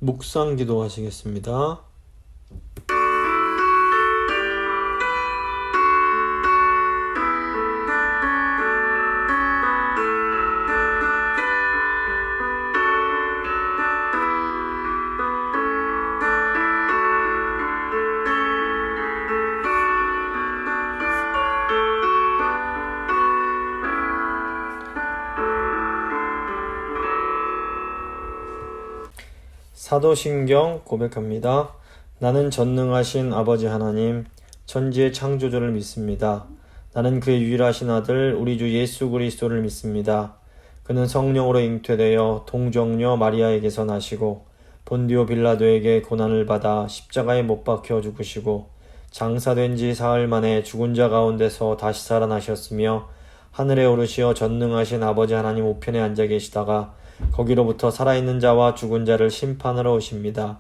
묵상 기도하시겠습니다. 사도신경 고백합니다. 나는 전능하신 아버지 하나님, 천지의 창조주를 믿습니다. 나는 그의 유일하신 아들 우리 주 예수 그리스도를 믿습니다. 그는 성령으로 잉태되어 동정녀 마리아에게서 나시고 본디오 빌라도에게 고난을 받아 십자가에 못 박혀 죽으시고 장사된 지 사흘 만에 죽은 자 가운데서 다시 살아나셨으며 하늘에 오르시어 전능하신 아버지 하나님 우편에 앉아 계시다가 거기로부터 살아있는 자와 죽은 자를 심판하러 오십니다.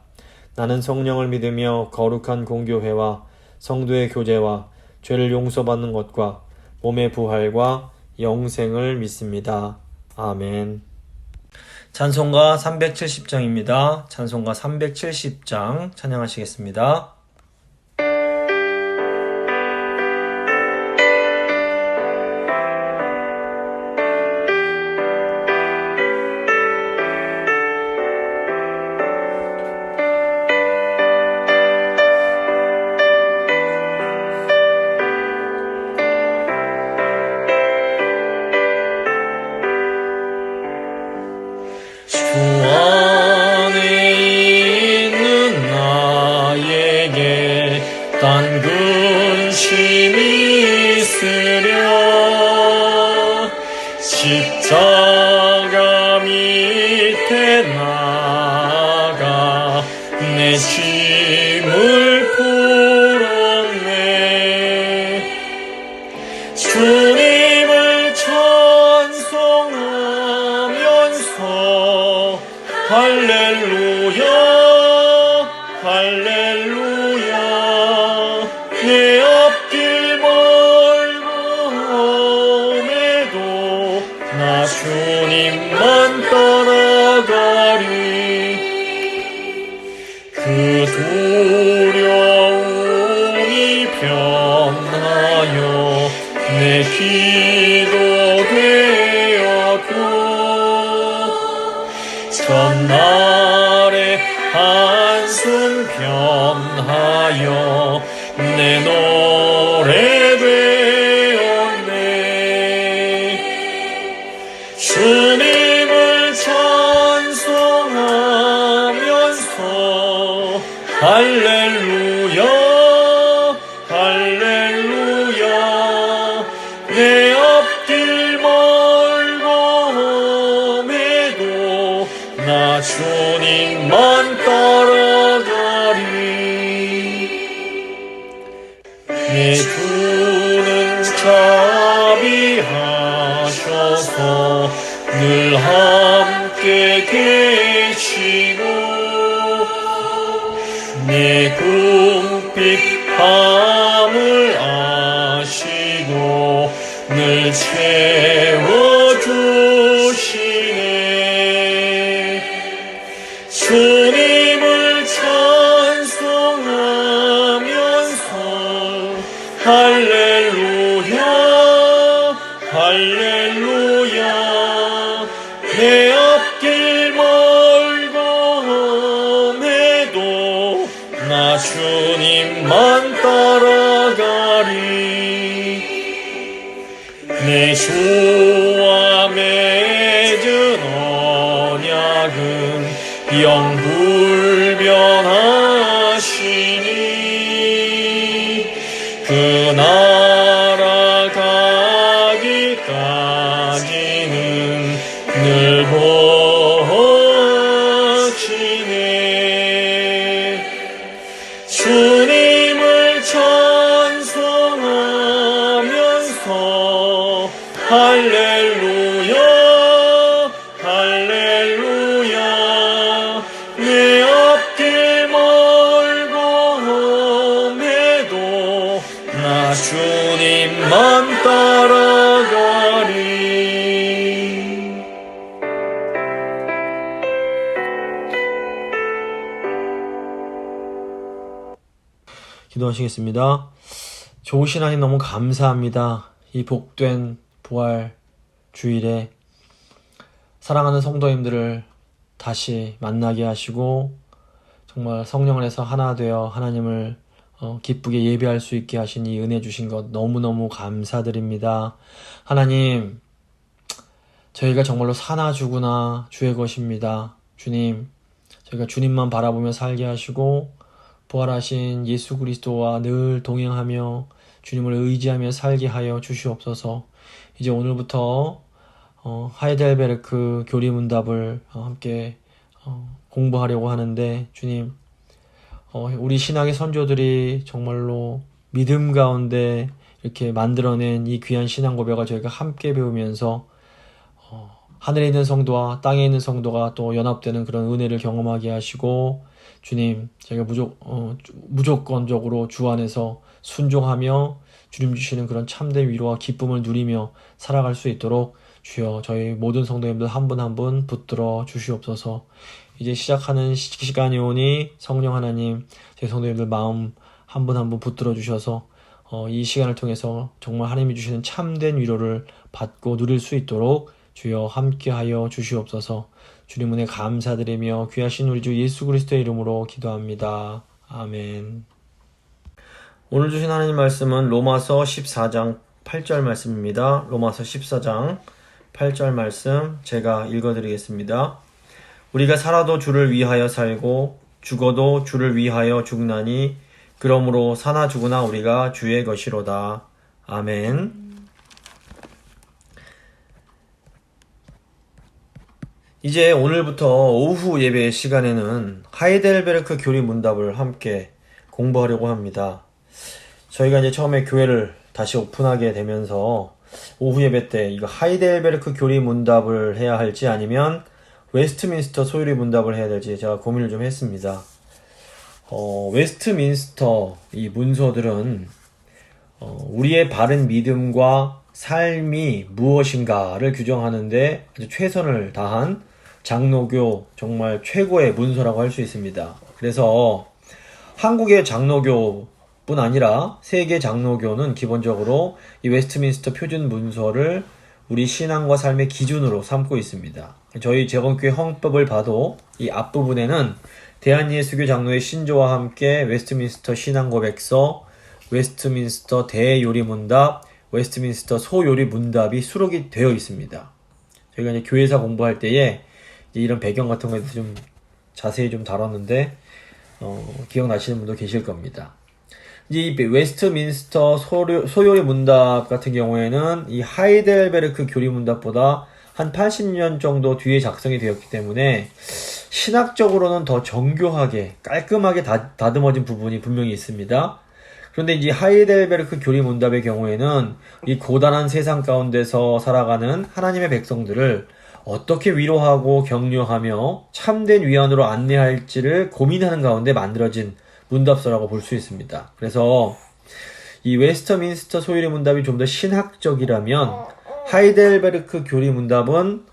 나는 성령을 믿으며 거룩한 공교회와 성도의 교제와 죄를 용서받는 것과 몸의 부활과 영생을 믿습니다. 아멘. 찬송가 370장입니다. 찬송가 370장 찬양하시겠습니다. 딴 근심이 있으려 십자가 밑에 나가 내 짐을 풀었네. 주님을 찬송하면서 할렐루야 할렐루야 내 앞길 멀음에도 나 주님만 따라가리. 그 두려움이 변하여 내 기도 되었고 전날의 한숨 변하여 내 노래 되었네. 주님을 찬송하면서 할렐루야 할렐루야 내 앞길 멀음에도 나 주님만 따라가리. 내 주는 자비하셔서 늘 함께 계시고 내 궁핍함을 아시고 늘 채워주시네. 주님을 찬송하면서 할렐루야 할렐루야 내 앞길 멀음에도 나 주님만 따라가리. 내 주와 맺은 언약은 영불변하시니 그 나라 가기까지는 늘 보시네. 주님을 찬송하면서 할렐루야 할렐루야 내 앞길 멀음에도 나 주님만 따라가리. 기도하시겠습니다. 좋으신 하나님 너무 감사합니다. 이 복된 부활 주일에 사랑하는 성도님들을 다시 만나게 하시고 정말 성령 안에서 하나 되어 하나님을 기쁘게 예배할 수 있게 하신 이 은혜 주신 것 너무너무 감사드립니다. 하나님, 저희가 정말로 사나 죽으나 주의 것입니다. 주님, 저희가 주님만 바라보며 살게 하시고 부활하신 예수 그리스도와 늘 동행하며 주님을 의지하며 살게 하여 주시옵소서. 이제 오늘부터 하이델베르크 교리문답을 함께 공부하려고 하는데 주님, 우리 신학의 선조들이 정말로 믿음 가운데 이렇게 만들어낸 이 귀한 신앙 고백을 저희가 함께 배우면서 하늘에 있는 성도와 땅에 있는 성도가 또 연합되는 그런 은혜를 경험하게 하시고 주님, 저희가 무조건적으로 주 안에서 순종하며 주님 주시는 그런 참된 위로와 기쁨을 누리며 살아갈 수 있도록 주여 저희 모든 성도님들 한 분 한 분 붙들어 주시옵소서. 이제 시작하는 시간이 오니 성령 하나님 저희 성도님들 마음 한 분 한 분 붙들어 주셔서 이 시간을 통해서 정말 하나님이 주시는 참된 위로를 받고 누릴 수 있도록 주여 함께하여 주시옵소서. 주님 은혜 감사드리며 귀하신 우리 주 예수 그리스도의 이름으로 기도합니다. 아멘. 오늘 주신 하나님 말씀은 로마서 14장 8절 말씀입니다. 로마서 14장 8절 말씀 제가 읽어드리겠습니다. 우리가 살아도 주를 위하여 살고 죽어도 주를 위하여 죽나니 그러므로 사나 죽으나 우리가 주의 것이로다. 아멘. 이제 오늘부터 오후 예배 시간에는 하이델베르크 교리 문답을 함께 공부하려고 합니다. 저희가 이제 처음에 교회를 다시 오픈하게 되면서 오후 예배 때 이거 하이델베르크 교리 문답을 해야 할지 아니면 웨스트민스터 소유리 문답을 해야 될지 제가 고민을 좀 했습니다. 웨스트민스터 이 문서들은 우리의 바른 믿음과 삶이 무엇인가를 규정하는데 아주 최선을 다한 장로교 정말 최고의 문서라고 할 수 있습니다. 그래서 한국의 장로교뿐 아니라 세계 장로교는 기본적으로 이 웨스트민스터 표준 문서를 우리 신앙과 삶의 기준으로 삼고 있습니다. 저희 재건교회 헌법을 봐도 이 앞부분에는 대한예수교 장로의 신조와 함께 웨스트민스터 신앙고백서, 웨스트민스터 대요리문답, 웨스트민스터 소요리문답이 수록이 되어 있습니다. 저희가 이제 교회사 공부할 때에 이런 배경 같은 거에 대해서 좀 자세히 좀 다뤘는데 기억나시는 분도 계실 겁니다. 이제 이 웨스트민스터 소요리 문답 같은 경우에는 이 하이델베르크 교리 문답보다 한 80년 정도 뒤에 작성이 되었기 때문에 신학적으로는 더 정교하게 깔끔하게 다듬어진 부분이 분명히 있습니다. 그런데 이제 하이델베르크 교리 문답의 경우에는 이 고단한 세상 가운데서 살아가는 하나님의 백성들을 어떻게 위로하고 격려하며 참된 위안으로 안내할지를 고민하는 가운데 만들어진 문답서라고 볼 수 있습니다. 그래서 이 웨스트민스터 소유리 문답이 좀 더 신학적이라면 하이델베르크 교리 문답은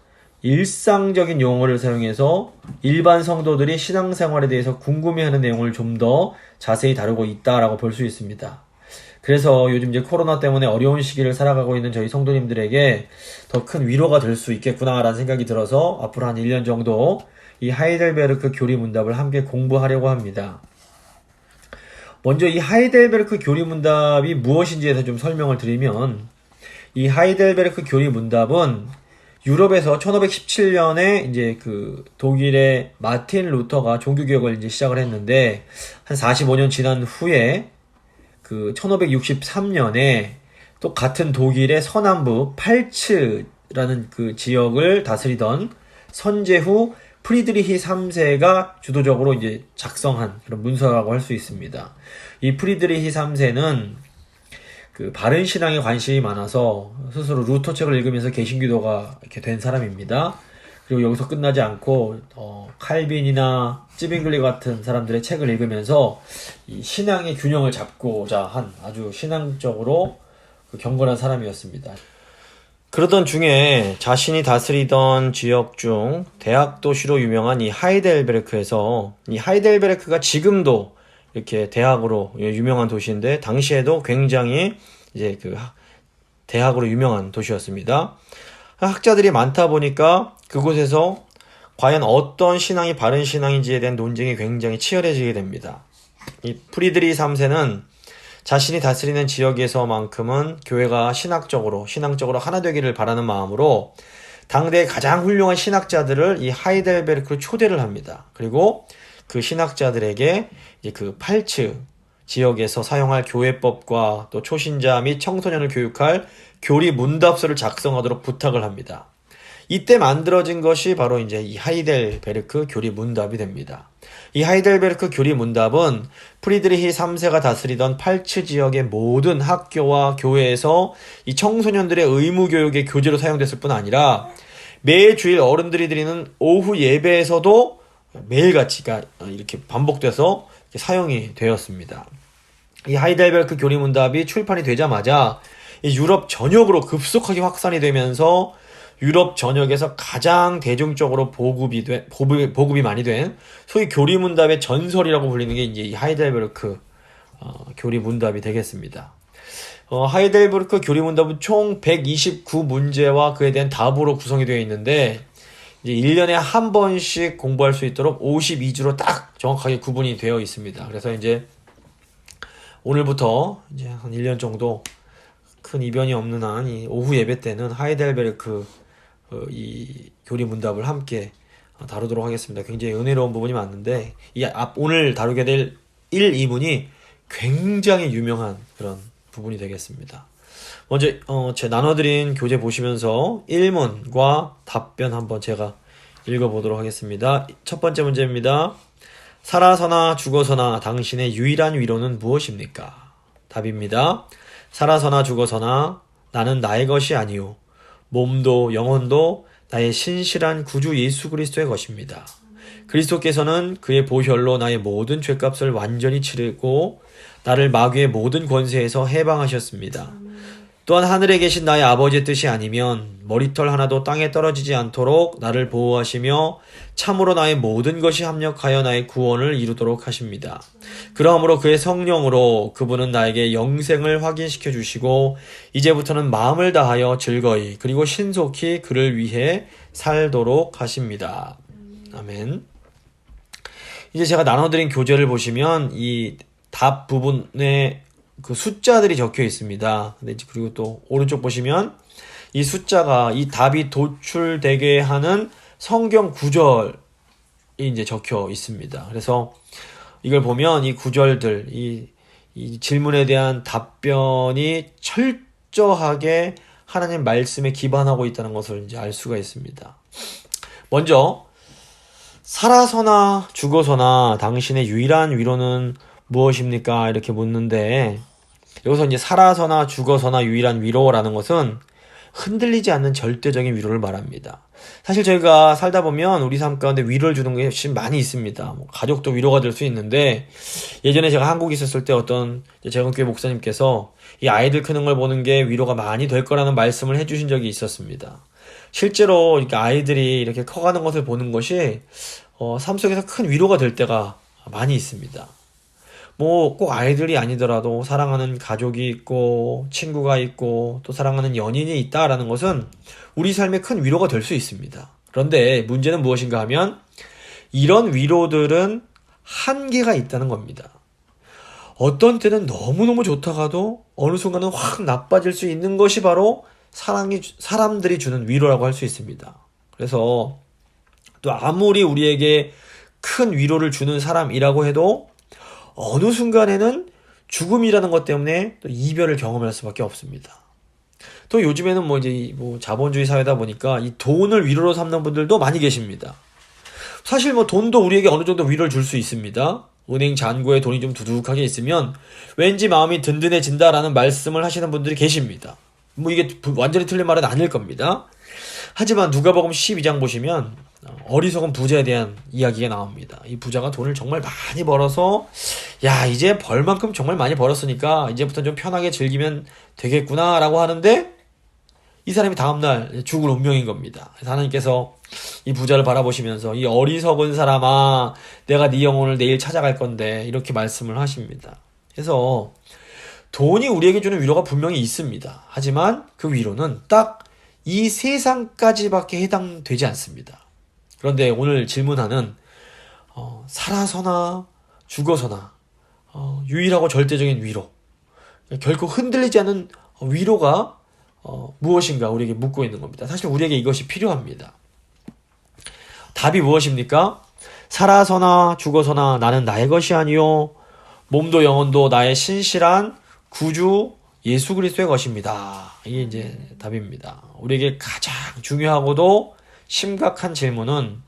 일상적인 용어를 사용해서 일반 성도들이 신앙생활에 대해서 궁금해하는 내용을 좀 더 자세히 다루고 있다라고 볼 수 있습니다. 그래서 요즘 이제 코로나 때문에 어려운 시기를 살아가고 있는 저희 성도님들에게 더 큰 위로가 될 수 있겠구나라는 생각이 들어서 앞으로 한 1년 정도 이 하이델베르크 교리 문답을 함께 공부하려고 합니다. 먼저 이 하이델베르크 교리 문답이 무엇인지에 좀 설명을 드리면 이 하이델베르크 교리 문답은 유럽에서 1517년에 이제 그 독일의 마틴 루터가 종교개혁을 이제 시작을 했는데 한 45년 지난 후에 그 1563년에 또 같은 독일의 서남부 팔츠라는 그 지역을 다스리던 선제후 프리드리히 3세가 주도적으로 이제 작성한 그런 문서라고 할 수 있습니다. 이 프리드리히 3세는 그 바른 신앙에 관심이 많아서 스스로 루터 책을 읽으면서 개신기도가 이렇게 된 사람입니다. 그리고 여기서 끝나지 않고 칼빈이나 찌빙글리 같은 사람들의 책을 읽으면서 이 신앙의 균형을 잡고자 한 아주 신앙적으로 경건한 사람이었습니다. 그러던 중에 자신이 다스리던 지역 중 대학 도시로 유명한 이 하이델베르크에서 이 하이델베르크가 지금도 이렇게 대학으로 유명한 도시인데 당시에도 굉장히 이제 그 대학으로 유명한 도시였습니다. 학자들이 많다 보니까 그곳에서 과연 어떤 신앙이 바른 신앙인지에 대한 논쟁이 굉장히 치열해지게 됩니다. 이 프리드리히 3세는 자신이 다스리는 지역에서만큼은 교회가 신앙적으로 하나 되기를 바라는 마음으로 당대의 가장 훌륭한 신학자들을 이 하이델베르크로 초대를 합니다. 그리고 그 신학자들에게 이제 그 팔츠 지역에서 사용할 교회법과 또 초신자 및 청소년을 교육할 교리 문답서를 작성하도록 부탁을 합니다. 이때 만들어진 것이 바로 이제 이 하이델베르크 교리 문답이 됩니다. 이 하이델베르크 교리 문답은 프리드리히 3세가 다스리던 팔츠 지역의 모든 학교와 교회에서 이 청소년들의 의무 교육의 교재로 사용됐을 뿐 아니라 매주일 어른들이 드리는 오후 예배에서도 매일같이 이렇게 반복돼서 사용이 되었습니다. 이 하이델베르크 교리 문답이 출판이 되자마자 이 유럽 전역으로 급속하게 확산이 되면서 유럽 전역에서 가장 대중적으로 보급이 많이 된 소위 교리 문답의 전설이라고 불리는 게 이제 이 하이델베르크 교리 문답이 되겠습니다. 하이델베르크 교리 문답은 총 129문제와 그에 대한 답으로 구성이 되어 있는데 이제 1년에 한 번씩 공부할 수 있도록 52주로 딱 정확하게 구분이 되어 있습니다. 그래서 이제 오늘부터 이제 한 1년 정도 큰 이변이 없는 한 이 오후 예배 때는 하이델베르크 이 교리 문답을 함께 다루도록 하겠습니다. 굉장히 은혜로운 부분이 많은데 오늘 다루게 될 1, 2문이 굉장히 유명한 그런 부분이 되겠습니다. 먼저 제 나눠드린 교재 보시면서 1문과 답변 한번 제가 읽어보도록 하겠습니다. 첫 번째 문제입니다. 살아서나 죽어서나 당신의 유일한 위로는 무엇입니까? 답입니다. 살아서나 죽어서나 나는 나의 것이 아니오 몸도 영혼도 나의 신실한 구주 예수 그리스도의 것입니다. 그리스도께서는 그의 보혈로 나의 모든 죄값을 완전히 치르고 나를 마귀의 모든 권세에서 해방하셨습니다. 또한 하늘에 계신 나의 아버지의 뜻이 아니면 머리털 하나도 땅에 떨어지지 않도록 나를 보호하시며 참으로 나의 모든 것이 합력하여 나의 구원을 이루도록 하십니다. 그러므로 그의 성령으로 그분은 나에게 영생을 확인시켜 주시고 이제부터는 마음을 다하여 즐거이 그리고 신속히 그를 위해 살도록 하십니다. 아멘. 이제 제가 나눠드린 교재를 보시면 이 답 부분에 그 숫자들이 적혀 있습니다. 근데 그리고 또 오른쪽 보시면 이 숫자가 이 답이 도출되게 하는 성경 구절이 이제 적혀 있습니다. 그래서 이걸 보면 이 구절들, 이 질문에 대한 답변이 철저하게 하나님 말씀에 기반하고 있다는 것을 이제 알 수가 있습니다. 먼저 살아서나 죽어서나 당신의 유일한 위로는 무엇입니까? 이렇게 묻는데 여기서 이제 살아서나 죽어서나 유일한 위로라는 것은 흔들리지 않는 절대적인 위로를 말합니다. 사실 저희가 살다 보면 우리 삶 가운데 위로를 주는 게 훨씬 많이 있습니다. 가족도 위로가 될 수 있는데 예전에 제가 한국에 있었을 때 어떤 재건교회 목사님께서 이 아이들 크는 걸 보는 게 위로가 많이 될 거라는 말씀을 해주신 적이 있었습니다. 실제로 이렇게 아이들이 이렇게 커가는 것을 보는 것이 삶 속에서 큰 위로가 될 때가 많이 있습니다. 뭐 꼭 아이들이 아니더라도 사랑하는 가족이 있고 친구가 있고 또 사랑하는 연인이 있다라는 것은 우리 삶에 큰 위로가 될 수 있습니다. 그런데 문제는 무엇인가 하면 이런 위로들은 한계가 있다는 겁니다. 어떤 때는 너무너무 좋다가도 어느 순간은 확 나빠질 수 있는 것이 바로 사람들이 주는 위로라고 할 수 있습니다. 그래서 또 아무리 우리에게 큰 위로를 주는 사람이라고 해도 어느 순간에는 죽음이라는 것 때문에 또 이별을 경험할 수밖에 없습니다. 또 요즘에는 자본주의 사회다 보니까 이 돈을 위로로 삼는 분들도 많이 계십니다. 사실 돈도 우리에게 어느 정도 위로를 줄 수 있습니다. 은행 잔고에 돈이 좀 두둑하게 있으면 왠지 마음이 든든해진다라는 말씀을 하시는 분들이 계십니다. 이게 완전히 틀린 말은 아닐 겁니다. 하지만 누가복음 12장 보시면 어리석은 부자에 대한 이야기가 나옵니다. 이 부자가 돈을 정말 많이 벌어서 이제 벌 만큼 정말 많이 벌었으니까 이제부터 좀 편하게 즐기면 되겠구나 라고 하는데 이 사람이 다음날 죽을 운명인 겁니다. 그래서 하나님께서 이 부자를 바라보시면서 이 어리석은 사람아, 내가 네 영혼을 내일 찾아갈 건데, 이렇게 말씀을 하십니다. 그래서 돈이 우리에게 주는 위로가 분명히 있습니다. 하지만 그 위로는 딱 이 세상까지밖에 해당되지 않습니다. 그런데 오늘 질문하는 살아서나 죽어서나 유일하고 절대적인 위로, 결코 흔들리지 않는 위로가 무엇인가 우리에게 묻고 있는 겁니다. 사실 우리에게 이것이 필요합니다. 답이 무엇입니까? 살아서나 죽어서나 나는 나의 것이 아니요 몸도 영혼도 나의 신실한 구주 예수 그리스도의 것입니다. 이게 이제 답입니다. 우리에게 가장 중요하고도 심각한 질문은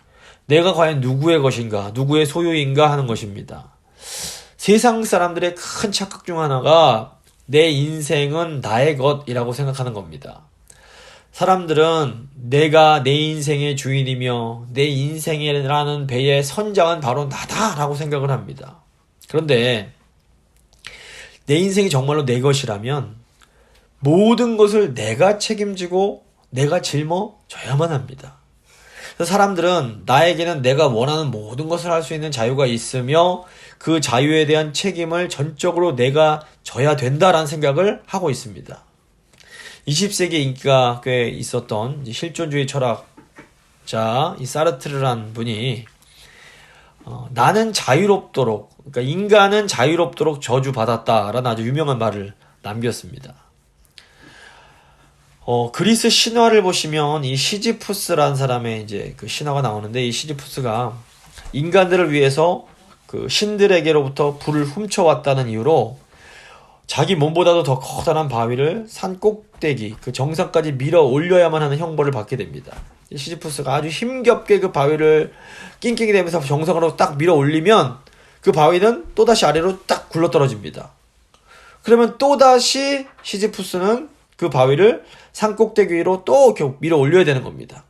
내가 과연 누구의 것인가, 누구의 소유인가 하는 것입니다. 세상 사람들의 큰 착각 중 하나가 내 인생은 나의 것이라고 생각하는 겁니다. 사람들은 내가 내 인생의 주인이며 내 인생이라는 배의 선장은 바로 나다라고 생각을 합니다. 그런데 내 인생이 정말로 내 것이라면 모든 것을 내가 책임지고 내가 짊어져야만 합니다. 그래서 사람들은 나에게는 내가 원하는 모든 것을 할 수 있는 자유가 있으며 그 자유에 대한 책임을 전적으로 내가 져야 된다라는 생각을 하고 있습니다. 20세기에 인기가 꽤 있었던 실존주의 철학자 이 사르트르라는 분이 나는 자유롭도록, 그러니까 인간은 자유롭도록 저주받았다라는 아주 유명한 말을 남겼습니다. 그리스 신화를 보시면 이 시지푸스라는 사람의 이제 그 신화가 나오는데, 이 시지푸스가 인간들을 위해서 그 신들에게로부터 불을 훔쳐왔다는 이유로 자기 몸보다도 더 커다란 바위를 산 꼭대기 그 정상까지 밀어 올려야만 하는 형벌을 받게 됩니다. 시지푸스가 아주 힘겹게 그 바위를 낑낑이 대면서 정상으로 딱 밀어 올리면 그 바위는 또다시 아래로 딱 굴러 떨어집니다. 그러면 또다시 시지푸스는 그 바위를 산 꼭대기 위로 또 밀어 올려야 되는 겁니다.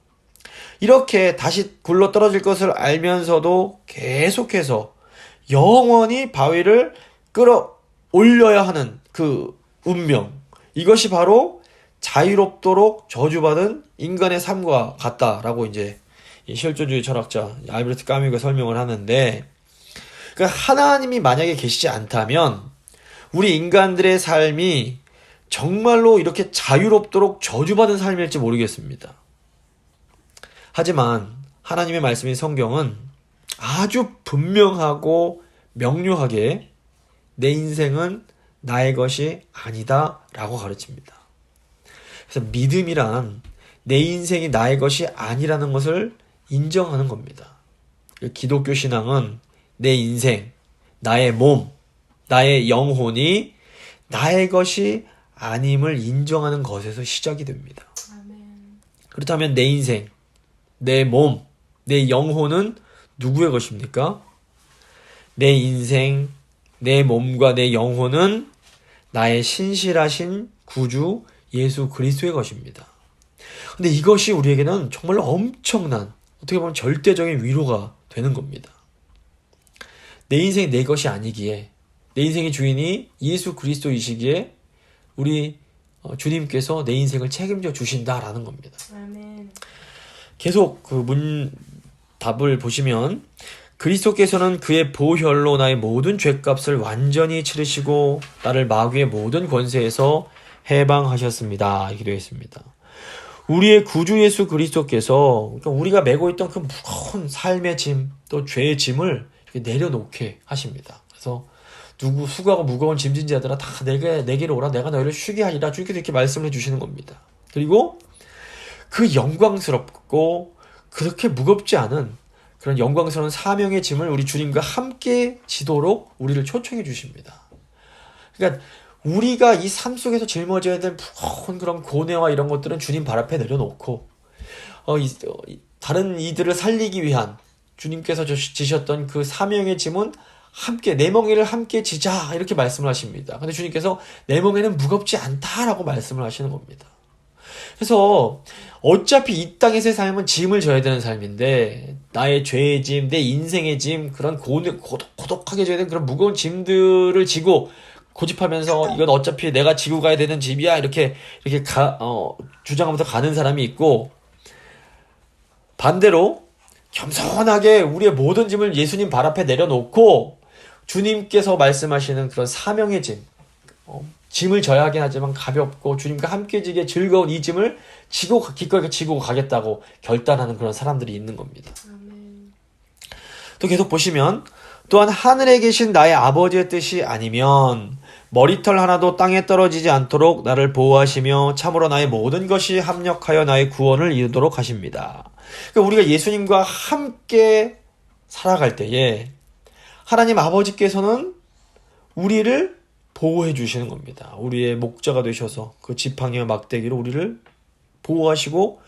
이렇게 다시 굴러 떨어질 것을 알면서도 계속해서 영원히 바위를 끌어 올려야 하는 그 운명, 이것이 바로 자유롭도록 저주받은 인간의 삶과 같다라고 이제 실존주의 철학자 알베르트 까뮈가 설명을 하는데, 그러니까 하나님이 만약에 계시지 않다면 우리 인간들의 삶이 정말로 이렇게 자유롭도록 저주받은 삶일지 모르겠습니다. 하지만 하나님의 말씀인 성경은 아주 분명하고 명료하게 내 인생은 나의 것이 아니다 라고 가르칩니다. 그래서 믿음이란 내 인생이 나의 것이 아니라는 것을 인정하는 겁니다. 기독교 신앙은 내 인생, 나의 몸, 나의 영혼이 나의 것이 아님을 인정하는 것에서 시작이 됩니다. 아멘. 그렇다면 내 인생, 내 몸, 내 영혼은 누구의 것입니까? 내 인생, 내 몸과 내 영혼은 나의 신실하신 구주 예수 그리스도의 것입니다. 근데 이것이 우리에게는 정말로 엄청난, 어떻게 보면 절대적인 위로가 되는 겁니다. 내 인생이 내 것이 아니기에, 내 인생의 주인이 예수 그리스도이시기에 우리 주님께서 내 인생을 책임져 주신다라는 겁니다. 아멘. 계속 그 답을 보시면, 그리스도께서는 그의 보혈로 나의 모든 죄값을 완전히 치르시고 나를 마귀의 모든 권세에서 해방하셨습니다. 이렇게 되어 있습니다. 우리의 구주 예수 그리스도께서, 그러니까 우리가 메고 있던 그 무거운 삶의 짐, 또 죄의 짐을 이렇게 내려놓게 하십니다. 그래서 수고하고 무거운 짐진 자들아 다 내게로 오라, 내가 너희를 쉬게 하리라, 주께서 이렇게 말씀을 해주시는 겁니다. 그리고 그 영광스럽고 그렇게 무겁지 않은 그런 영광스러운 사명의 짐을 우리 주님과 함께 지도록 우리를 초청해 주십니다. 그러니까 우리가 이 삶 속에서 짊어져야 될 무거운 그런 고뇌와 이런 것들은 주님 발 앞에 내려놓고 다른 이들을 살리기 위한 주님께서 지셨던 그 사명의 짐은 함께, 내 멍에를 함께 지자, 이렇게 말씀을 하십니다. 근데 주님께서 내 멍에는 무겁지 않다라고 말씀을 하시는 겁니다. 그래서 어차피 이 땅에서의 삶은 짐을 져야 되는 삶인데, 나의 죄의 짐, 내 인생의 짐, 그런 고독하게 져야 되는 그런 무거운 짐들을 지고 고집하면서 이건 어차피 내가 지고 가야 되는 집이야 이렇게 주장하면서 가는 사람이 있고, 반대로 겸손하게 우리의 모든 짐을 예수님 발 앞에 내려놓고 주님께서 말씀하시는 그런 사명의 짐, 짐을 져야 하긴 하지만 가볍고 주님과 함께 지게 즐거운 이 짐을 기꺼이 지고 가겠다고 결단하는 그런 사람들이 있는 겁니다. 또 계속 보시면, 또한 하늘에 계신 나의 아버지의 뜻이 아니면 머리털 하나도 땅에 떨어지지 않도록 나를 보호하시며 참으로 나의 모든 것이 합력하여 나의 구원을 이루도록 하십니다. 그러니까 우리가 예수님과 함께 살아갈 때에 하나님 아버지께서는 우리를 보호해 주시는 겁니다. 우리의 목자가 되셔서 그 지팡이와 막대기로 우리를 보호하시고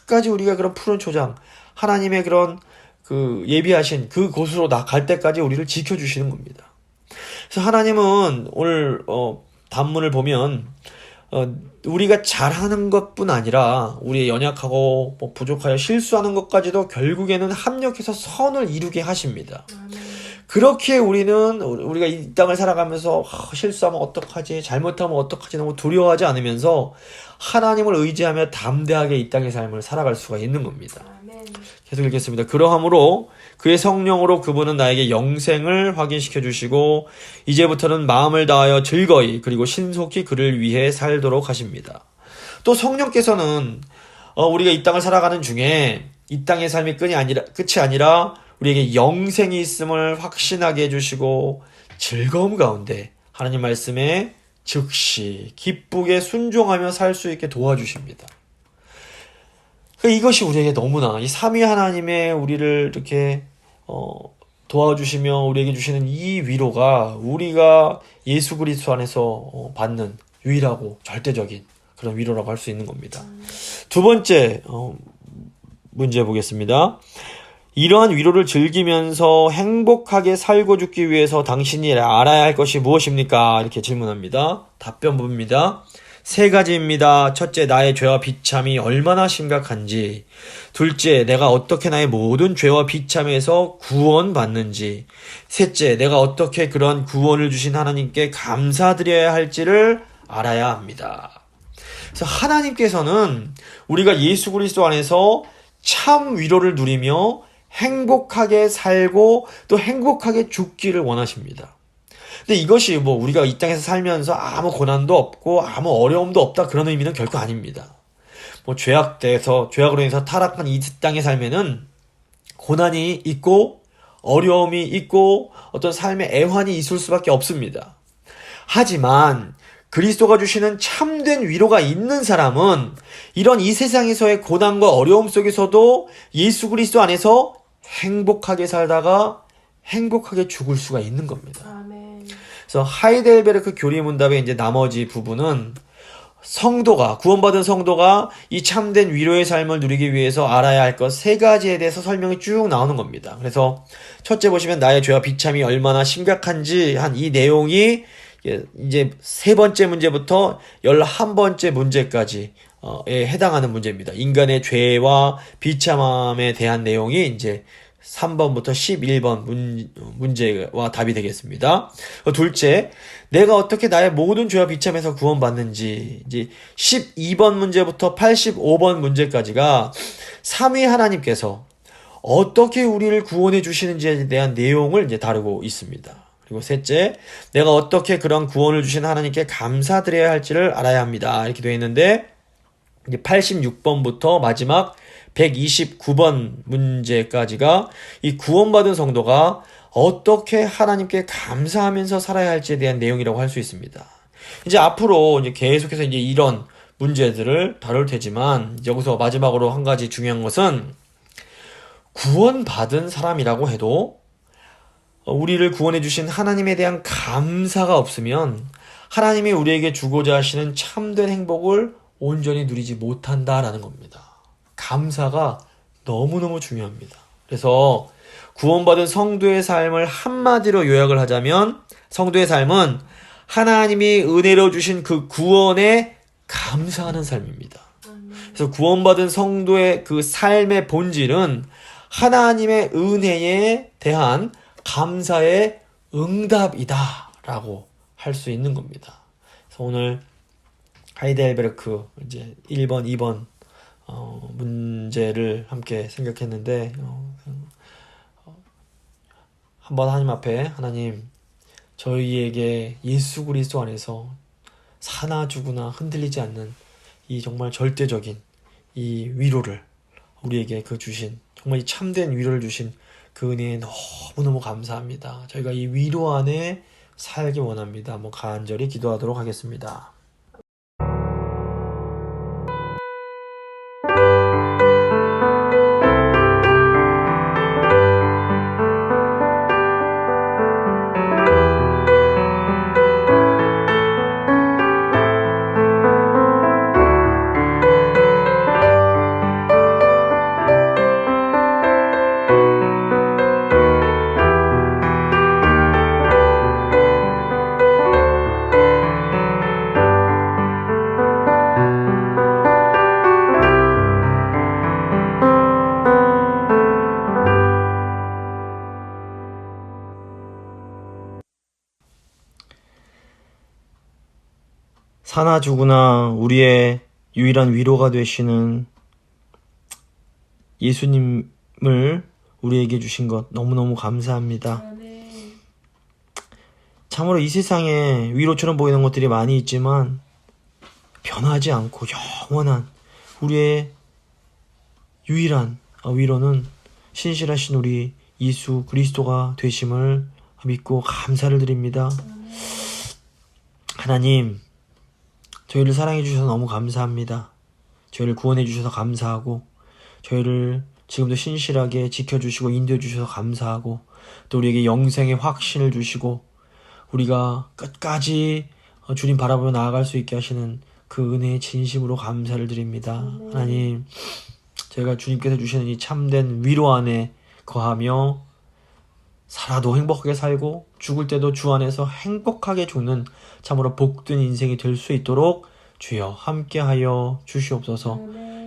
끝까지 우리가 그런 푸른 초장, 하나님의 그런 그 예비하신 그 곳으로 갈 때까지 우리를 지켜주시는 겁니다. 그래서 하나님은 오늘 단문을 보면 우리가 잘하는 것뿐 아니라 우리의 연약하고 부족하여 실수하는 것까지도 결국에는 합력해서 선을 이루게 하십니다. 그렇게 우리가 이 땅을 살아가면서 실수하면 어떡하지, 잘못하면 어떡하지 너무 두려워하지 않으면서 하나님을 의지하며 담대하게 이 땅의 삶을 살아갈 수가 있는 겁니다. 계속 읽겠습니다. 그러함으로 그의 성령으로 그분은 나에게 영생을 확인시켜 주시고 이제부터는 마음을 다하여 즐거이 그리고 신속히 그를 위해 살도록 하십니다. 또 성령께서는 우리가 이 땅을 살아가는 중에 이 땅의 삶이 끝이 아니라 우리에게 영생이 있음을 확신하게 해주시고 즐거움 가운데 하나님 말씀에 즉시 기쁘게 순종하며 살 수 있게 도와주십니다. 이것이 우리에게 너무나 이 삼위 하나님의 우리를 이렇게 도와주시며 우리에게 주시는 이 위로가 우리가 예수 그리스도 안에서 받는 유일하고 절대적인 그런 위로라고 할 수 있는 겁니다. 두 번째 문제 보겠습니다. 이러한 위로를 즐기면서 행복하게 살고 죽기 위해서 당신이 알아야 할 것이 무엇입니까? 이렇게 질문합니다. 답변부입니다. 세 가지입니다. 첫째, 나의 죄와 비참이 얼마나 심각한지. 둘째, 내가 어떻게 나의 모든 죄와 비참에서 구원받는지. 셋째, 내가 어떻게 그런 구원을 주신 하나님께 감사드려야 할지를 알아야 합니다. 그래서 하나님께서는 우리가 예수 그리스도 안에서 참 위로를 누리며 행복하게 살고 또 행복하게 죽기를 원하십니다. 근데 이것이 우리가 이 땅에서 살면서 아무 고난도 없고 아무 어려움도 없다 그런 의미는 결코 아닙니다. 죄악으로 인해서 타락한 이 땅의 삶에는 고난이 있고 어려움이 있고 어떤 삶의 애환이 있을 수밖에 없습니다. 하지만 그리스도가 주시는 참된 위로가 있는 사람은 이런 이 세상에서의 고난과 어려움 속에서도 예수 그리스도 안에서 행복하게 살다가 행복하게 죽을 수가 있는 겁니다. 아멘. 그래서 하이델베르크 교리문답의 이제 나머지 부분은 구원받은 성도가 이 참된 위로의 삶을 누리기 위해서 알아야 할 것 세 가지에 대해서 설명이 쭉 나오는 겁니다. 그래서 첫째 보시면 나의 죄와 비참이 얼마나 심각한지 한 이 내용이 이제 세 번째 문제부터 11번째 문제까지 해당하는 문제입니다. 인간의 죄와 비참함에 대한 내용이 이제 3번부터 11번 문제와 답이 되겠습니다. 둘째, 내가 어떻게 나의 모든 죄와 비참에서 구원받는지. 이제 12번 문제부터 85번 문제까지가 삼위 하나님께서 어떻게 우리를 구원해 주시는지에 대한 내용을 이제 다루고 있습니다. 그리고 셋째, 내가 어떻게 그런 구원을 주신 하나님께 감사드려야 할지를 알아야 합니다. 이렇게 되어 있는데 이제 86번부터 마지막 129번 문제까지가 이 구원받은 성도가 어떻게 하나님께 감사하면서 살아야 할지에 대한 내용이라고 할 수 있습니다. 이제 앞으로 이제 계속해서 이제 이런 문제들을 다룰 테지만 여기서 마지막으로 한 가지 중요한 것은 구원받은 사람이라고 해도 우리를 구원해 주신 하나님에 대한 감사가 없으면 하나님이 우리에게 주고자 하시는 참된 행복을 온전히 누리지 못한다라는 겁니다. 감사가 너무너무 중요합니다. 그래서 구원받은 성도의 삶을 한마디로 요약을 하자면 성도의 삶은 하나님이 은혜로 주신 그 구원에 감사하는 삶입니다. 그래서 구원받은 성도의 그 삶의 본질은 하나님의 은혜에 대한 감사의 응답이다라고 할 수 있는 겁니다. 그래서 오늘 하이델베르크 이제 1번, 2번 문제를 함께 생각했는데 한번 하나님 앞에 하나님 저희에게 예수 그리스도 안에서 사나 죽으나 흔들리지 않는 이 정말 절대적인 이 위로를 우리에게 주신 정말 이 참된 위로를 주신 그 은혜에 너무너무 감사합니다. 저희가 이 위로 안에 살기 원합니다. 한번 간절히 기도하도록 하겠습니다. 사나 죽으나 우리의 유일한 위로가 되시는 예수님을 우리에게 주신 것 너무너무 감사합니다. 참으로 이 세상에 위로처럼 보이는 것들이 많이 있지만 변하지 않고 영원한 우리의 유일한 위로는 신실하신 우리 예수 그리스도가 되심을 믿고 감사를 드립니다. 하나님, 저희를 사랑해 주셔서 너무 감사합니다. 저희를 구원해 주셔서 감사하고 저희를 지금도 신실하게 지켜주시고 인도해 주셔서 감사하고 또 우리에게 영생의 확신을 주시고 우리가 끝까지 주님 바라보며 나아갈 수 있게 하시는 그 은혜에 진심으로 감사를 드립니다. 하나님, 저희가 주님께서 주시는 이 참된 위로 안에 거하며 살아도 행복하게 살고 죽을 때도 주 안에서 행복하게 죽는 참으로 복된 인생이 될 수 있도록 주여 함께하여 주시옵소서.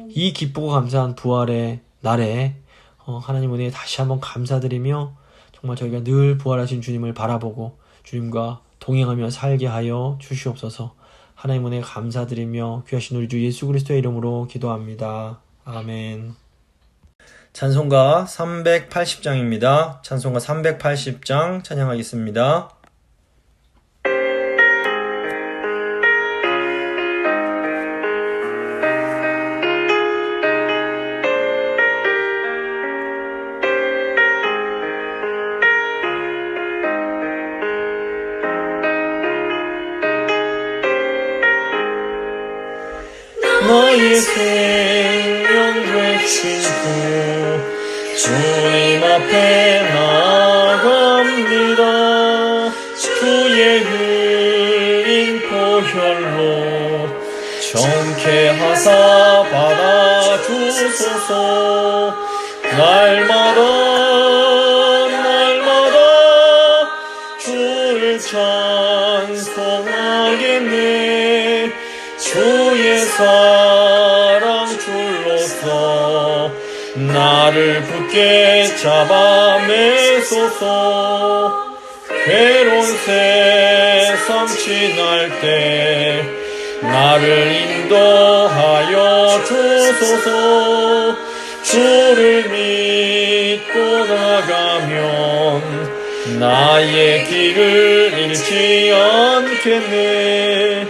이 기쁘고 감사한 부활의 날에 하나님 은혜에 다시 한번 감사드리며 정말 저희가 늘 부활하신 주님을 바라보고 주님과 동행하며 살게 하여 주시옵소서. 하나님 은혜에 감사드리며 귀하신 우리 주 예수 그리스도의 이름으로 기도합니다. 아멘. 찬송가 380장입니다. 찬송가 380장 찬양하겠습니다. 나의 생명 되신 후 주님 앞에 나갑니다. 주의 흘린 보혈로 정케하사 받아주소서. 날마다 주를 찬송하겠네. 주의 사랑 줄로서 나를 굳게 잡아매소서. 괴로운 세상 지날 때 나를 인도하여 주소서. 주를 믿고 나가면 나의 길을 잃지 않겠네.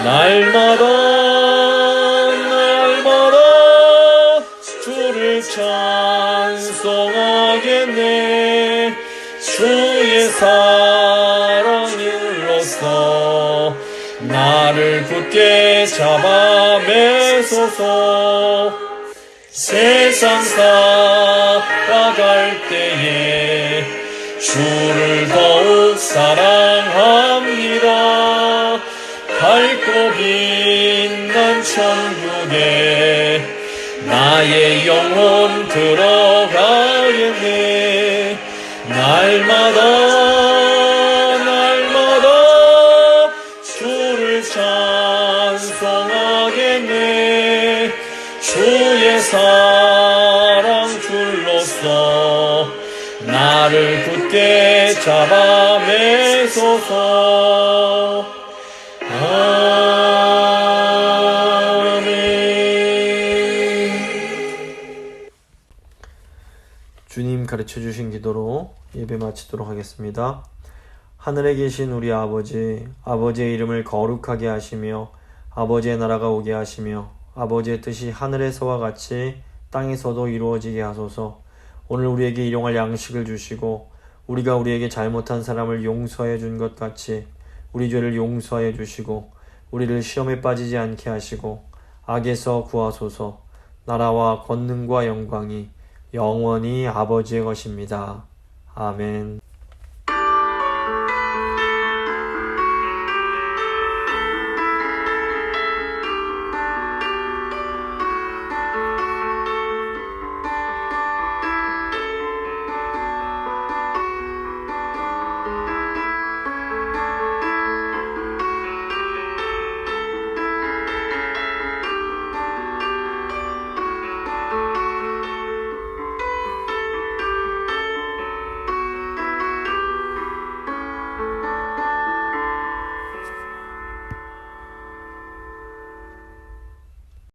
날마다 주를 찬송하겠네. 주의 사랑으로서 나를 굳게 잡아매소서. 세상 살아갈 때에 주를 더욱 사랑합니다. 밝고 빛난 천국에 나의 영혼 들어가겠네. 날마다 주를 찬송하겠네. 주의 사랑 줄로서 나를 굳게 잡아매소서. 가르쳐 주신 기도로 예배 마치도록 하겠습니다. 하늘에 계신 우리 아버지, 아버지의 이름을 거룩하게 하시며 아버지의 나라가 오게 하시며 아버지의 뜻이 하늘에서와 같이 땅에서도 이루어지게 하소서. 오늘 우리에게 일용할 양식을 주시고 우리가 우리에게 잘못한 사람을 용서해 준 것 같이 우리 죄를 용서해 주시고 우리를 시험에 빠지지 않게 하시고 악에서 구하소서. 나라와 권능과 영광이 영원히 아버지의 것입니다. 아멘.